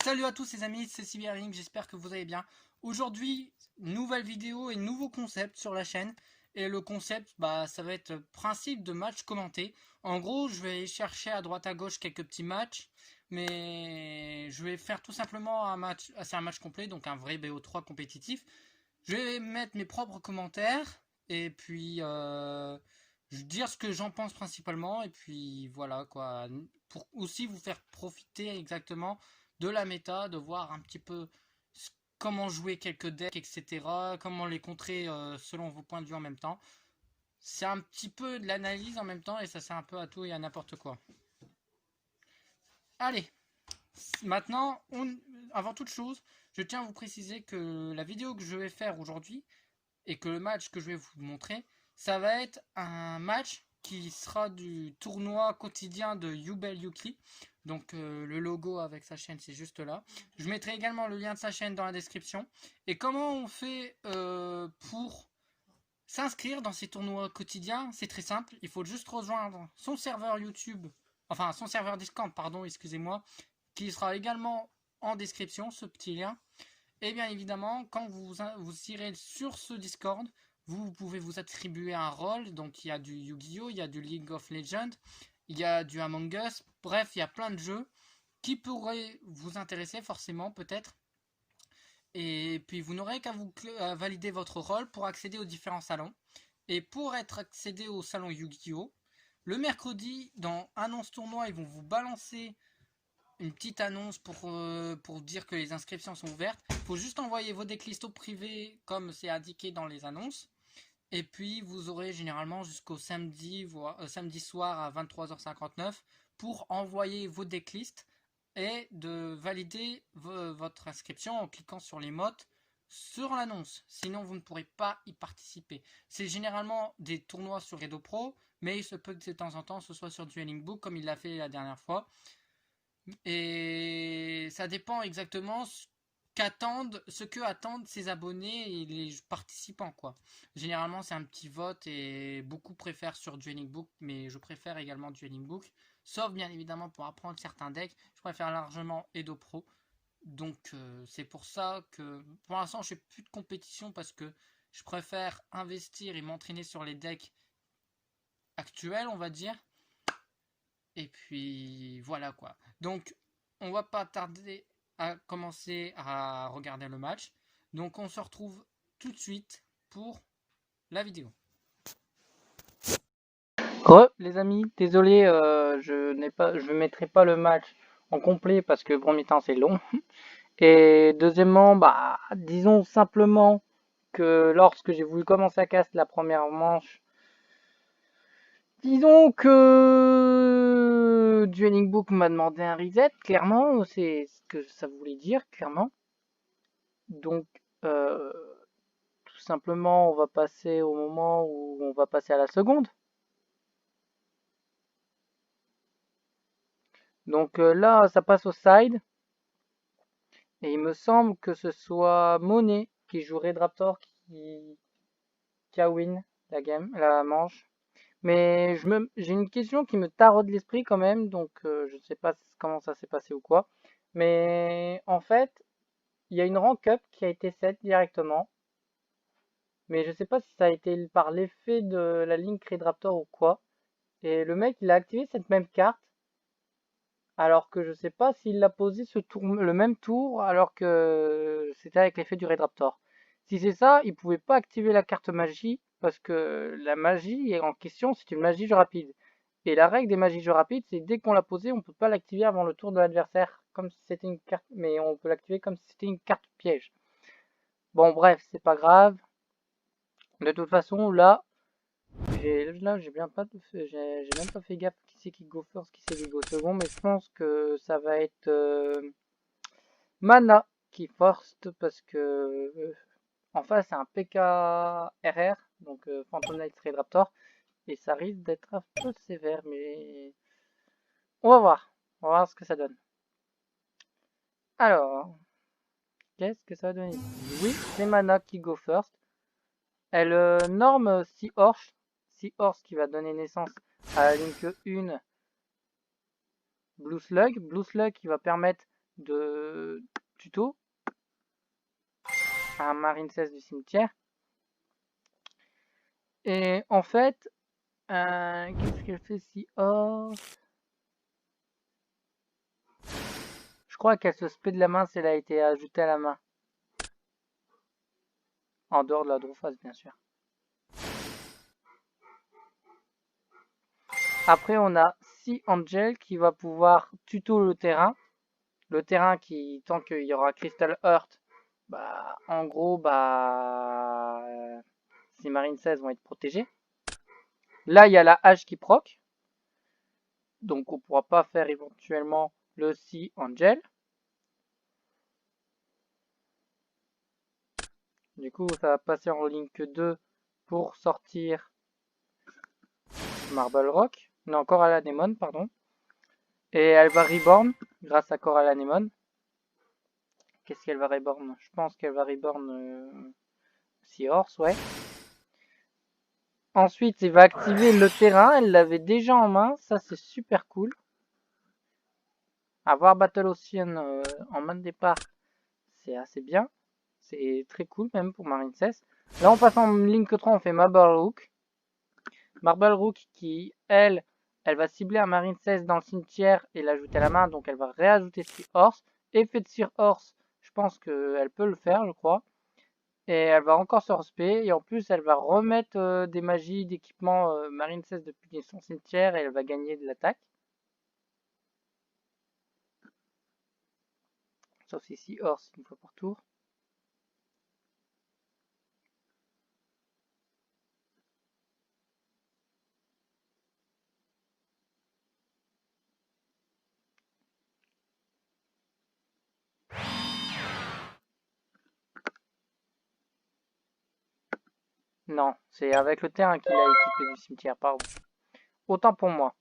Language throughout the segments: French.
Salut à tous les amis, c'est Cyberlink, j'espère que vous allez bien. Aujourd'hui, nouvelle vidéo et nouveau concept sur la chaîne. Et le concept, ça va être principe de match commenté. En gros, je vais chercher à droite à gauche quelques petits matchs. Mais je vais faire tout simplement un match, c'est un match complet, donc un vrai BO3 compétitif. Je vais mettre mes propres commentaires. Et puis, dire ce que j'en pense principalement. Et puis, voilà quoi. Pour aussi vous faire profiter exactement de la méta, de voir un petit peu comment jouer quelques decks, etc. Comment les contrer selon vos points de vue en même temps. C'est un petit peu de l'analyse en même temps et ça sert un peu à tout et à n'importe quoi. Allez, maintenant, avant toute chose, je tiens à vous préciser que la vidéo que je vais faire aujourd'hui et que le match que je vais vous montrer, ça va être un match qui sera du tournoi quotidien de Yubel Yuki. Donc le logo avec sa chaîne, c'est juste là. Je mettrai également le lien de sa chaîne dans la description. Et comment on fait pour s'inscrire dans ces tournois quotidiens? C'est très simple. Il faut juste rejoindre son serveur YouTube, enfin son serveur Discord, pardon, excusez-moi, qui sera également en description, ce petit lien. Et bien évidemment, quand vous irez sur ce Discord, vous pouvez vous attribuer un rôle. Donc il y a du Yu-Gi-Oh!, il y a du League of Legends, il y a du Among Us. Bref, il y a plein de jeux qui pourraient vous intéresser forcément peut-être. Et puis vous n'aurez qu'à vous valider votre rôle pour accéder aux différents salons. Et pour être accédé au salon Yu-Gi-Oh! Le mercredi, dans Annonce Tournoi, ils vont vous balancer une petite annonce pour dire que les inscriptions sont ouvertes. Il faut juste envoyer vos decklists au privé comme c'est indiqué dans les annonces. Et puis vous aurez généralement jusqu'au samedi, samedi soir à 23h59 pour envoyer vos decklists et de valider votre inscription en cliquant sur les mottes sur l'annonce. Sinon vous ne pourrez pas y participer. C'est généralement des tournois sur Edo Pro, mais il se peut que de temps en temps ce soit sur Dueling Book comme il l'a fait la dernière fois. Et ça dépend exactement ce que attendent ses abonnés et les participants, quoi. Généralement, c'est un petit vote et beaucoup préfèrent sur Dueling Book, mais je préfère également Dueling Book. Sauf bien évidemment pour apprendre certains decks, je préfère largement Edo Pro. Donc c'est pour ça que pour l'instant je fais plus de compétition parce que je préfère investir et m'entraîner sur les decks actuels, on va dire. Et puis voilà quoi. Donc on va pas tarder à commencer à regarder le match. Donc on se retrouve tout de suite pour la vidéo. Les amis, désolé, je mettrai pas le match en complet parce que premier temps c'est long. Et deuxièmement, disons simplement que lorsque j'ai voulu commencer à cast la première manche, disons que Dueling Book m'a demandé un reset, clairement, c'est ce que ça voulait dire, clairement. Donc, tout simplement, on va passer au moment où on va passer à la seconde. Donc là, ça passe au side. Et il me semble que ce soit Monet qui joue Red Raptor qui a win la manche. Mais j'ai une question qui me taraude l'esprit quand même, donc je ne sais pas comment ça s'est passé ou quoi. Mais en fait, il y a une rank up qui a été set directement. Mais je sais pas si ça a été par l'effet de la ligne Red Raptor ou quoi. Et le mec, il a activé cette même carte. Alors que je sais pas s'il l'a posé le même tour alors que c'était avec l'effet du Red Raptor. Si c'est ça, il pouvait pas activer la carte magie parce que la magie en question, c'est une magie jeu rapide. Et la règle des magies jeu rapide, c'est dès qu'on l'a posée, on peut pas l'activer avant le tour de l'adversaire, comme si c'était une carte, mais on peut l'activer comme si c'était une carte piège. Bon, bref, c'est pas grave. De toute façon, là, j'ai même pas fait gaffe qui c'est qui go first, qui c'est qui go second, mais je pense que ça va être Mana qui first parce que en face c'est un PKRR, donc Phantom Knight Red Raptor, et ça risque d'être un peu sévère, mais on va voir ce que ça donne. Alors, qu'est-ce que ça va donner ici? Oui, c'est Mana qui go first. Elle norme Seahorse qui va donner naissance à la Link 1 Blue Slug qui va permettre de tuto. Un Marine 16 du cimetière. Et en fait, qu'est-ce qu'elle fait si je crois qu'elle se spé de la main si elle a été ajoutée à la main. En dehors de la draw phase, bien sûr. Après, on a Sea Angel qui va pouvoir tuto le terrain. Le terrain qui, tant qu'il y aura Crystal Heart, bah, en gros, bah, ces Marine 16 vont être protégés. Là, il y a la hache qui proc. Donc, on pourra pas faire éventuellement le Sea Angel. Du coup, ça va passer en Link 2 pour sortir Marble Rock. Non, Coral Anemone, pardon. Et elle va reborn grâce à Coral Anemone. Qu'est-ce qu'elle va reborn? Je pense qu'elle va reborn Seahorse, ouais. Ensuite, il va activer le terrain. Elle l'avait déjà en main. Ça, c'est super cool. Avoir Battle Ocean en main de départ, c'est assez bien. C'est très cool même pour Marine 16. Là, on passe en Link 3, on fait Marble Rook. Marble Rook qui, elle va cibler un Marine 16 dans le cimetière et l'ajouter à la main. Donc, elle va réajouter Seahorse. Effet de Seahorse, je pense qu'elle peut le faire, je crois. Et elle va encore se respect. Et en plus, elle va remettre des magies d'équipement Marine 16 depuis son cimetière. Et elle va gagner de l'attaque. Sauf si Seahorse une fois par tour. Non, c'est avec le terrain qu'il a équipé du cimetière, pardon. Autant pour moi.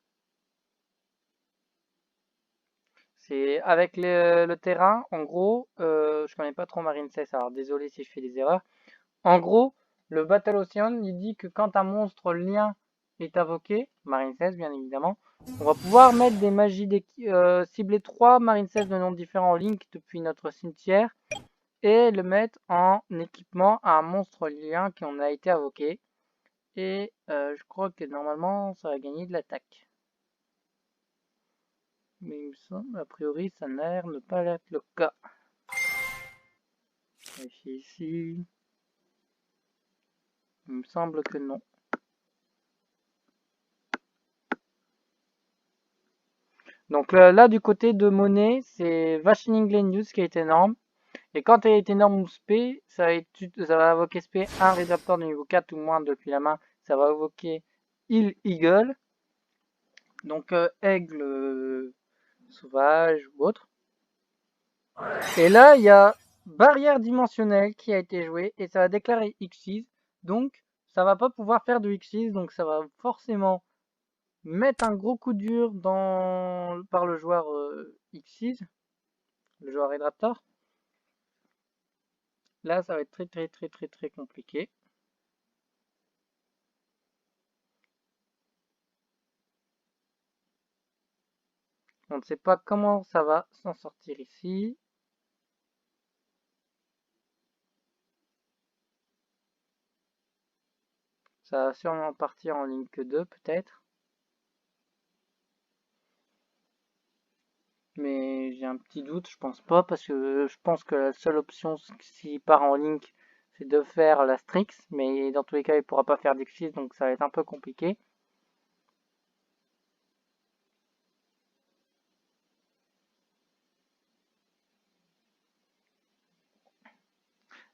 C'est avec le terrain, en gros, je connais pas trop Marine 16, alors désolé si je fais des erreurs. En gros, le Battle Ocean, il dit que quand un monstre lien est invoqué, Marine 16 bien évidemment, on va pouvoir mettre des magies cibler 3 Marine 16 de noms différents en link depuis notre cimetière et le mettre en équipement à un monstre lien qui en a été invoqué. Et je crois que normalement ça va gagner de l'attaque. Mais il me semble, a priori, ça n'a l'air ne pas être le cas. Vérifier ici. Il me semble que non. Donc là, du côté de monnaie, c'est Vachening Glenius qui est énorme. Et quand elle est énorme ou spé, ça va invoquer spé un Redaptor de niveau 4 ou moins depuis la main. Ça va invoquer Hill Eagle. Donc aigle sauvage ou autre. Et là, il y a barrière dimensionnelle qui a été jouée et ça va déclarer X6. Donc, ça va pas pouvoir faire de X6. Donc, ça va forcément mettre un gros coup dur par le joueur X6, le joueur Red Raptor. Là, ça va être très très très très très compliqué. On ne sait pas comment ça va s'en sortir ici. Ça va sûrement partir en Link 2 peut-être. Mais j'ai un petit doute, je pense pas, parce que je pense que la seule option s'il part en Link, c'est de faire la Strix, mais dans tous les cas, il pourra pas faire d'X6, donc ça va être un peu compliqué.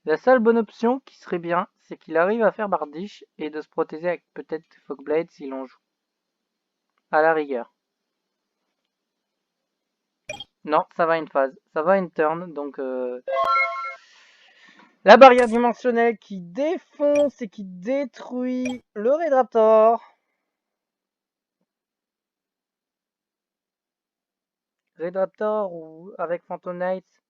La seule bonne option qui serait bien, c'est qu'il arrive à faire Bardiche et de se protéger avec peut-être Fogblade s'il en joue. À la rigueur. Non, ça va une phase. Ça va une turn, donc la barrière dimensionnelle qui défonce et qui détruit le Red Raptor. Red Raptor ou avec Phantom Knights.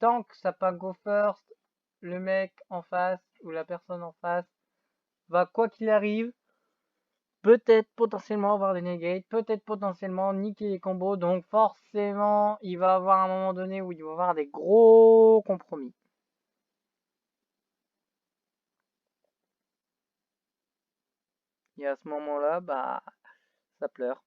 Tant que ça pas go first, le mec en face ou la personne en face va, quoi qu'il arrive, peut-être potentiellement avoir des negates, peut-être potentiellement niquer les combos, donc forcément il va avoir un moment donné où il va avoir des gros compromis. Et à ce moment-là, bah ça pleure.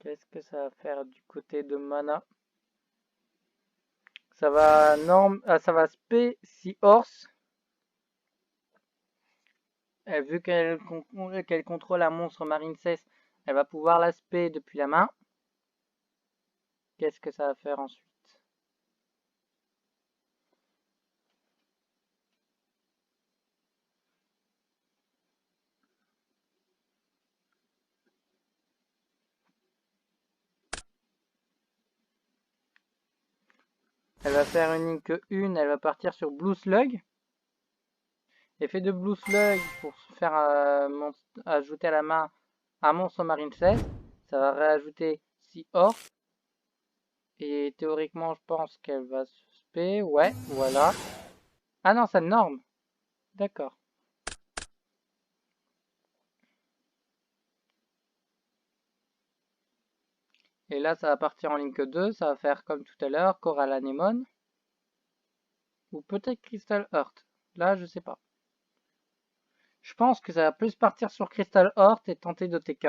Qu'est-ce que ça va faire du côté de mana? Ça va ça va spé si horse. Vu qu'elle contrôle un monstre marine 16, elle va pouvoir la spé depuis la main. Qu'est-ce que ça va faire ensuite? Elle va faire une ligne que une, elle va partir sur Blue Slug. Effet de Blue Slug pour se faire ajouter à la main un monstre marine 16. Ça va réajouter 6 or. Et théoriquement, je pense qu'elle va se spé. Ouais, voilà. Ah non, ça norme. D'accord. Et là, ça va partir en ligne que 2. Ça va faire comme tout à l'heure, Coral Anemone. Ou peut-être Crystal Heart. Là, je sais pas. Je pense que ça va plus partir sur Crystal Heart et tenter d'OTK.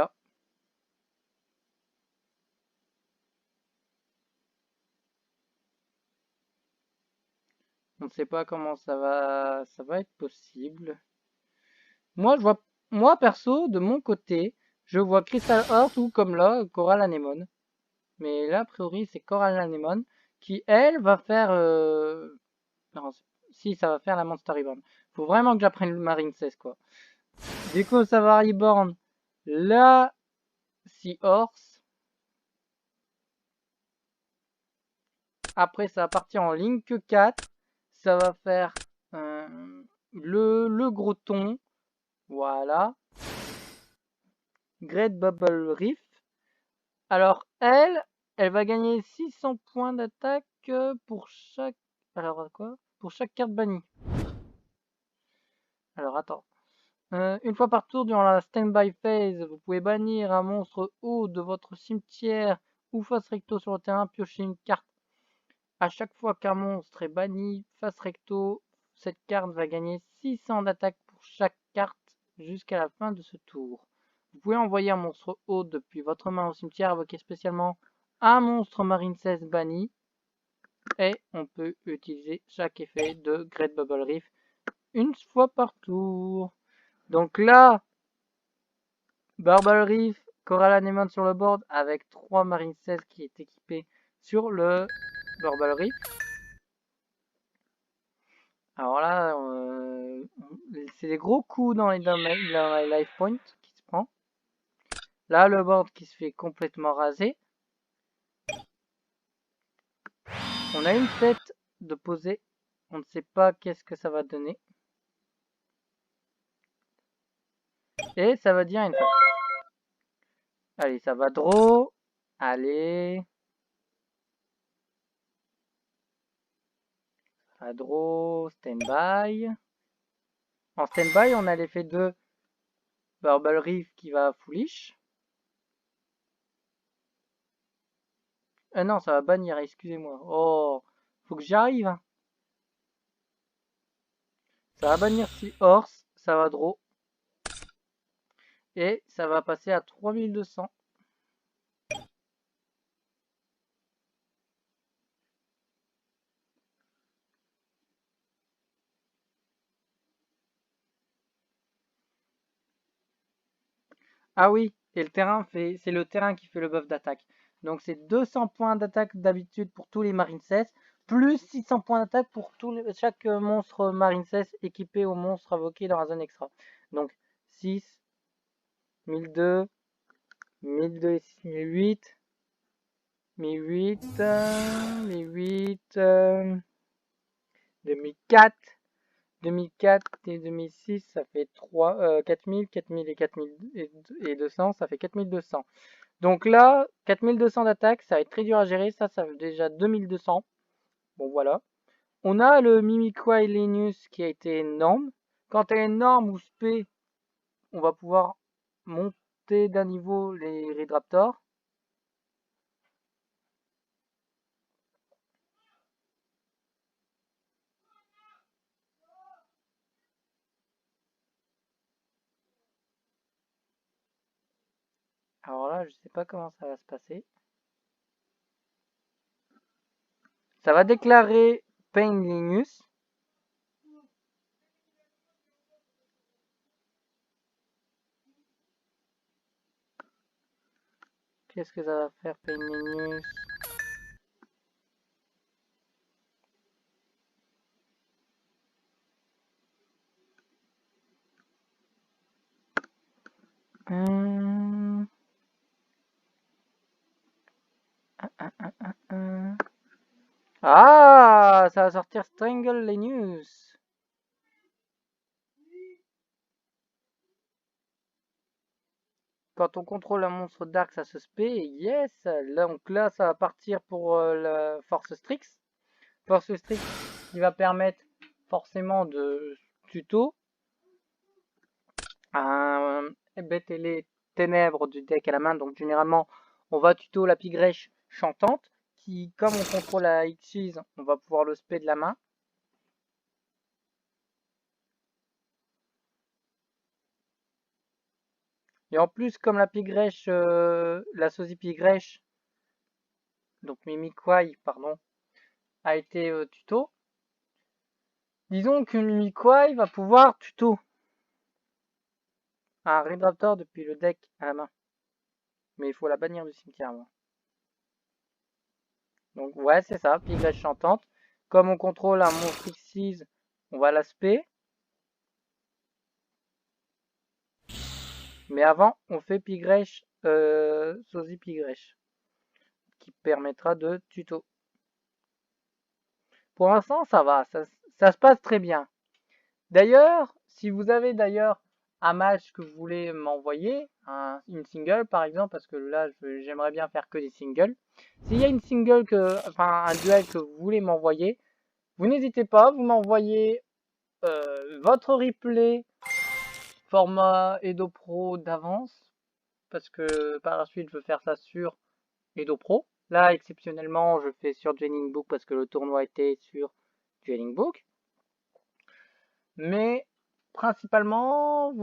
On ne sait pas comment ça va être possible. Moi perso, de mon côté, je vois Crystal Heart ou comme là, Coral Anemone. Mais là, a priori, c'est Coral Anemone qui, elle, va faire... Non, si, ça va faire la Monster Reborn. Faut vraiment que j'apprenne le Marine 16, quoi. Du coup, ça va Reborn la Seahorse. Après, ça va partir en ligne que 4. Ça va faire le gros ton. Voilà. Great Bubble Reef. Alors, elle va gagner 600 points d'attaque pour chaque... Alors, quoi? Pour chaque carte bannie. Alors, attends. Une fois par tour, durant la standby phase, vous pouvez bannir un monstre haut de votre cimetière ou face recto sur le terrain, piocher une carte. À chaque fois qu'un monstre est banni face recto, cette carte va gagner 600 d'attaque pour chaque carte jusqu'à la fin de ce tour. Vous pouvez envoyer un monstre haut depuis votre main au cimetière, invoquer spécialement un monstre marine 16 banni, et on peut utiliser chaque effet de Great Bubble Reef une fois par tour. Donc là, Bubble Reef, Coral Anemone sur le board avec 3 Marine 16 qui est équipé sur le Bubble Reef. Alors là, c'est des gros coups dans les life points qui se prend. Là, le board qui se fait complètement raser. On a une tête de poser. On ne sait pas qu'est-ce que ça va donner. Et ça va dire une fois. Allez, ça va draw. Allez. À draw, stand-by. En stand-by, on a l'effet de Bubble Reef qui va foolish. Non, ça va bannir, excusez-moi. Oh, faut que j'y arrive. Hein. Ça va bannir si horse, ça va draw. Et ça va passer à 3200. Ah oui, et le terrain c'est le terrain qui fait le buff d'attaque. Donc c'est 200 points d'attaque d'habitude pour tous les Marine 16, plus 600 points d'attaque pour chaque monstre Marine 16 équipé au monstre invoqué dans la zone extra. Donc 6, 1002, 1002 et 1008. 1008, 2004. 2004 et 2006, ça fait 4000, 4000 et 4200, ça fait 4200. Donc là, 4200 d'attaque, ça va être très dur à gérer. Ça fait déjà 2200. Bon, voilà. On a le Mimikyu Linus qui a été énorme. Quand elle est énorme ou spé, on va pouvoir monter d'un niveau les Redraptors. Alors là, je sais pas comment ça va se passer. Ça va déclarer Pain Linus. Qu'est-ce que ça va faire, Pain Linus? Ah, ça va sortir Strangle Linus. Quand on contrôle un monstre dark, ça se spé. Yes. Donc là, ça va partir pour la Force Strix. Force Strix qui va permettre forcément de tuto. Bête et les ténèbres du deck à la main. Donc généralement, on va tuto la Pigrèche chantante. Qui, comme on contrôle la X-Cheese, on va pouvoir le spé de la main. Et en plus, comme la Pigrèche, la Sosie Pigrèche, donc Mimikyu, pardon, a été tuto. Disons que Mimikyu va pouvoir tuto un Redraptor depuis le deck à la main. Mais il faut la bannir du cimetière, moi. Donc ouais, c'est ça, Pigrèche chantante. Comme on contrôle un monstre X6, on va l'aspect. Mais avant, on fait Pigrèche, Sosie Pigrèche, qui permettra de tuto. Pour l'instant, ça va, ça se passe très bien. D'ailleurs, si vous avez d'ailleurs un match que vous voulez m'envoyer, une single par exemple, parce que là j'aimerais bien faire que des singles. S'il y a une single un duel que vous voulez m'envoyer, vous n'hésitez pas, vous m'envoyez votre replay format Edo Pro d'avance, parce que par la suite je veux faire ça sur Edo Pro. Là exceptionnellement je fais sur Dueling Book parce que le tournoi était sur Dueling Book. Mais principalement,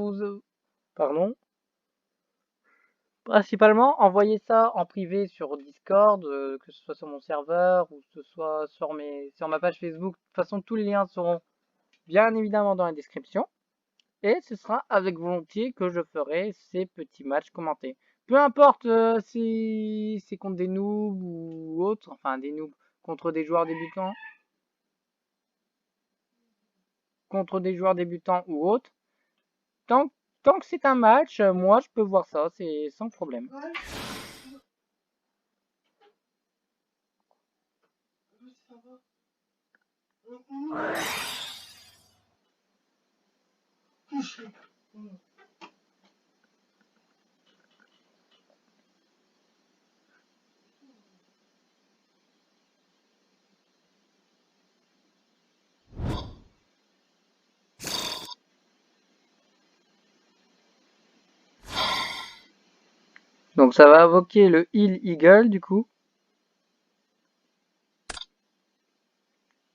principalement, envoyez ça en privé sur Discord, que ce soit sur mon serveur ou que ce soit sur ma page Facebook. De toute façon, tous les liens seront bien évidemment dans la description. Et ce sera avec volontiers que je ferai ces petits matchs commentés. Peu importe si c'est contre des noobs ou autres, enfin des noobs contre des joueurs débutants, ou autres. Tant que c'est un match, moi je peux voir ça, c'est sans problème. Donc ça va invoquer le Heal Eagle du coup.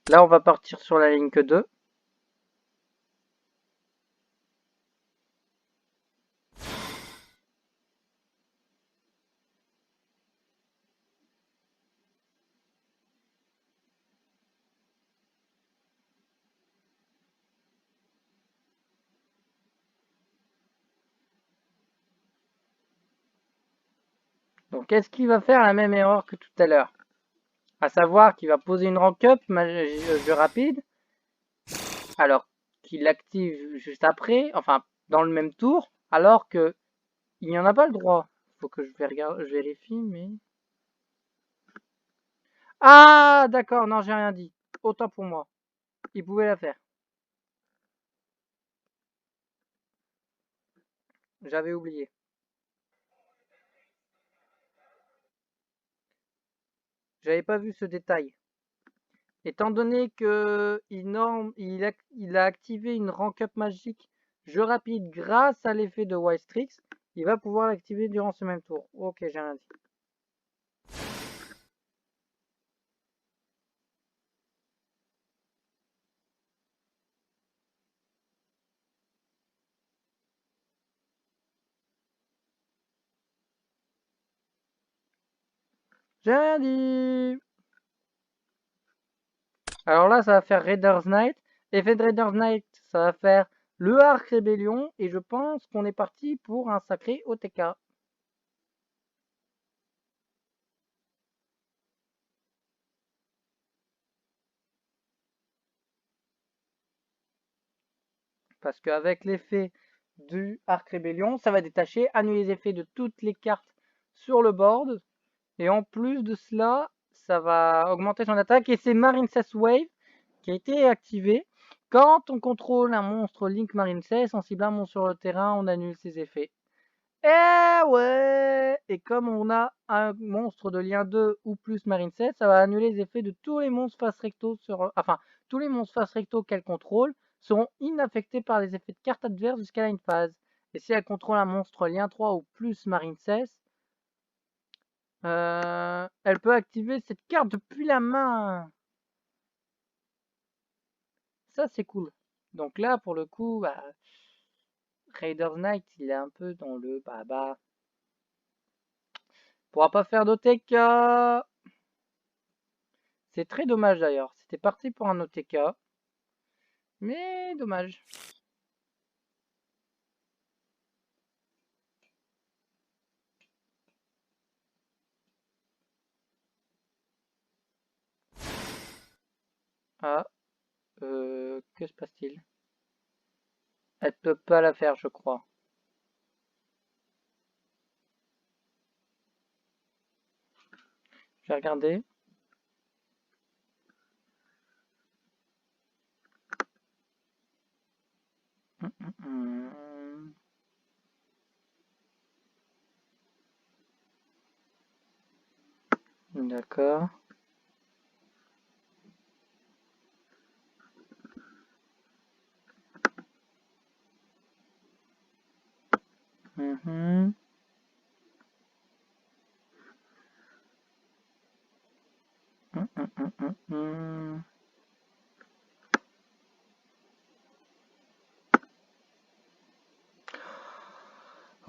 Là on va partir sur la ligne que 2. Donc est-ce qu'il va faire la même erreur que tout à l'heure? À savoir qu'il va poser une rank up jeu rapide, alors qu'il l'active juste après, enfin dans le même tour, alors que il n'y en a pas le droit. faut que je vérifie, mais... Ah, d'accord, non, j'ai rien dit. Autant pour moi. Il pouvait la faire. J'avais oublié. J'avais pas vu ce détail. Étant donné que il a activé une rank up magique jeu rapide grâce à l'effet de Wild Strix, il va pouvoir l'activer durant ce même tour. Ok, j'ai rien dit. J'ai rien dit. Alors là, ça va faire Raider's Knight. Effet de Raider's Knight, ça va faire le Arc Rébellion. Et je pense qu'on est parti pour un sacré OTK. Parce qu'avec l'effet du Arc Rébellion, ça va détacher, annuler les effets de toutes les cartes sur le board. Et en plus de cela, ça va augmenter son attaque. Et c'est Marincess Wave qui a été activé. Quand on contrôle un monstre Link Marincess, en ciblant un monstre sur le terrain, on annule ses effets. Eh ouais! Et comme on a un monstre de lien 2 ou plus Marincess, ça va annuler les effets de tous les monstres face recto Enfin, tous les monstres face recto qu'elle contrôle seront inaffectés par les effets de cartes adverses jusqu'à la phase. Et si elle contrôle un monstre lien 3 ou plus Marincess, elle peut activer cette carte depuis la main. Ça, c'est cool. Donc là, pour le coup, bah, Raider's Knight, il est un peu dans le bah. Pourra pas faire d'OTK. C'est très dommage d'ailleurs. C'était parti pour un OTK. Mais dommage. Ah, que se passe-t-il? Elle peut pas la faire, je crois. Je vais regarder. D'accord.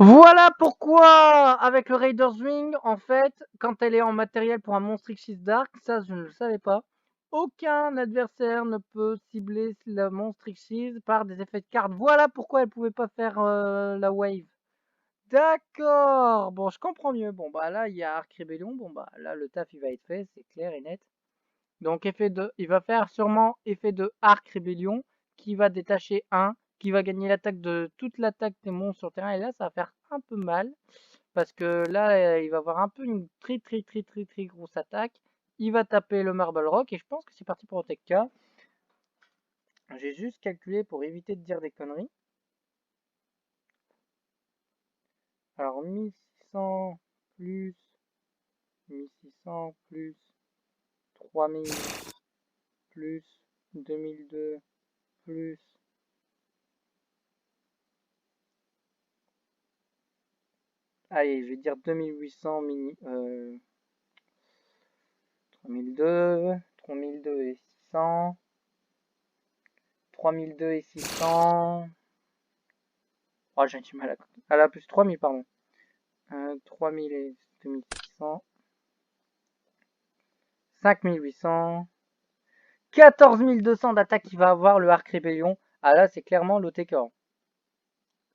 Voilà pourquoi, avec le Raider's Wing, en fait, quand elle est en matériel pour un monstre X Dark, ça je ne le savais pas, aucun adversaire ne peut cibler la monstre X par des effets de carte. Voilà pourquoi elle pouvait pas faire la wave. D'accord, bon, je comprends mieux. Bon, bah là, il y a Arc Rébellion. Bon, bah là, le taf, il va être fait, c'est clair et net. Donc, il va faire sûrement effet de Arc Rébellion qui va détacher 1, qui va gagner l'attaque de toute l'attaque des monstres sur le terrain. Et là, ça va faire un peu mal. Parce que là, il va avoir un peu une très grosse attaque. Il va taper le Marble Rock. Et je pense que c'est parti pour OTK. J'ai juste calculé pour éviter de dire des conneries. Alors, 1600 plus 1600 plus 3000 plus 2002 plus allez, je vais dire 2800 3002 3002 et 600 3002 et 600. Oh, j'ai du mal à... Ah là, plus 3000, pardon. 3000 et 2600. 5800. 14200 d'attaque qu'il va avoir le Arc Rébellion. Ah là, c'est clairement l'OTK.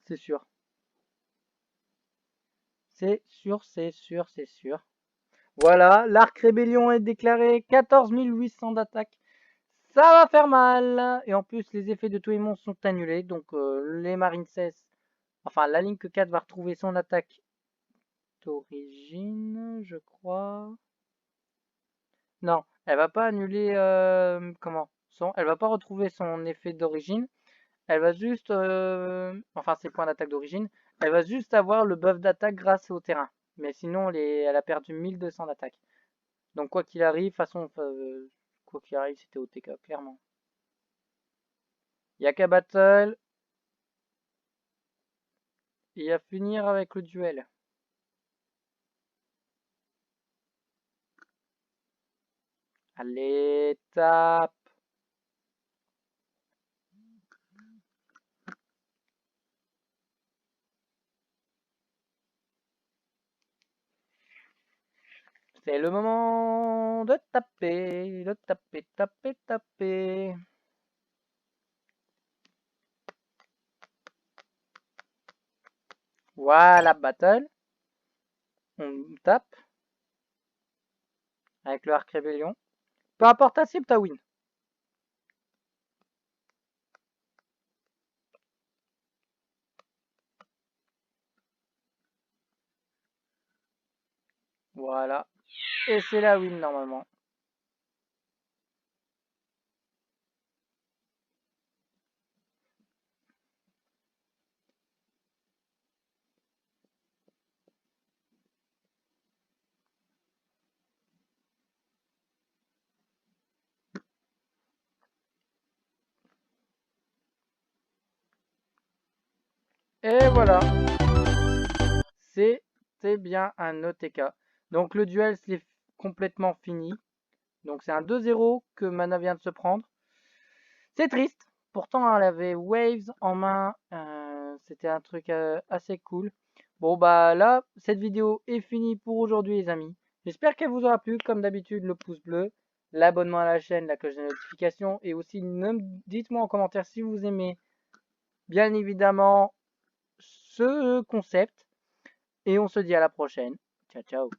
C'est sûr. C'est sûr, c'est sûr, c'est sûr. Voilà, l'Arc Rébellion est déclaré. 14 800 d'attaque. Ça va faire mal. Et en plus, les effets de tous les monstres sont annulés. Donc, les Marincess, enfin, la Link 4 va retrouver son attaque d'origine, je crois. Non, elle va pas annuler elle va pas retrouver son effet d'origine. Elle va juste enfin ses points d'attaque d'origine. Elle va juste avoir le buff d'attaque grâce au terrain. Mais sinon elle a perdu 1200 d'attaque. Donc quoi qu'il arrive, de toute façon quoi qu'il arrive, c'était OTK clairement. Il y a qu'à battle et à finir avec le duel. Allez, tape. C'est le moment de taper, taper, taper. Voilà, battle. On tape. Avec le arc rébellion. Peu importe ta cible, t'as win. Voilà. Et c'est la win normalement. Et voilà. C'était bien un OTK. Donc le duel, c'est complètement fini. Donc c'est un 2-0 que Mana vient de se prendre. C'est triste. Pourtant, elle avait Waves en main. C'était un truc assez cool. Bon, bah là, cette vidéo est finie pour aujourd'hui, les amis. J'espère qu'elle vous aura plu. Comme d'habitude, le pouce bleu, l'abonnement à la chaîne, la cloche de notification. Et aussi, dites-moi en commentaire si vous aimez, bien évidemment, ce concept. Et on se dit à la prochaine. Ciao, ciao.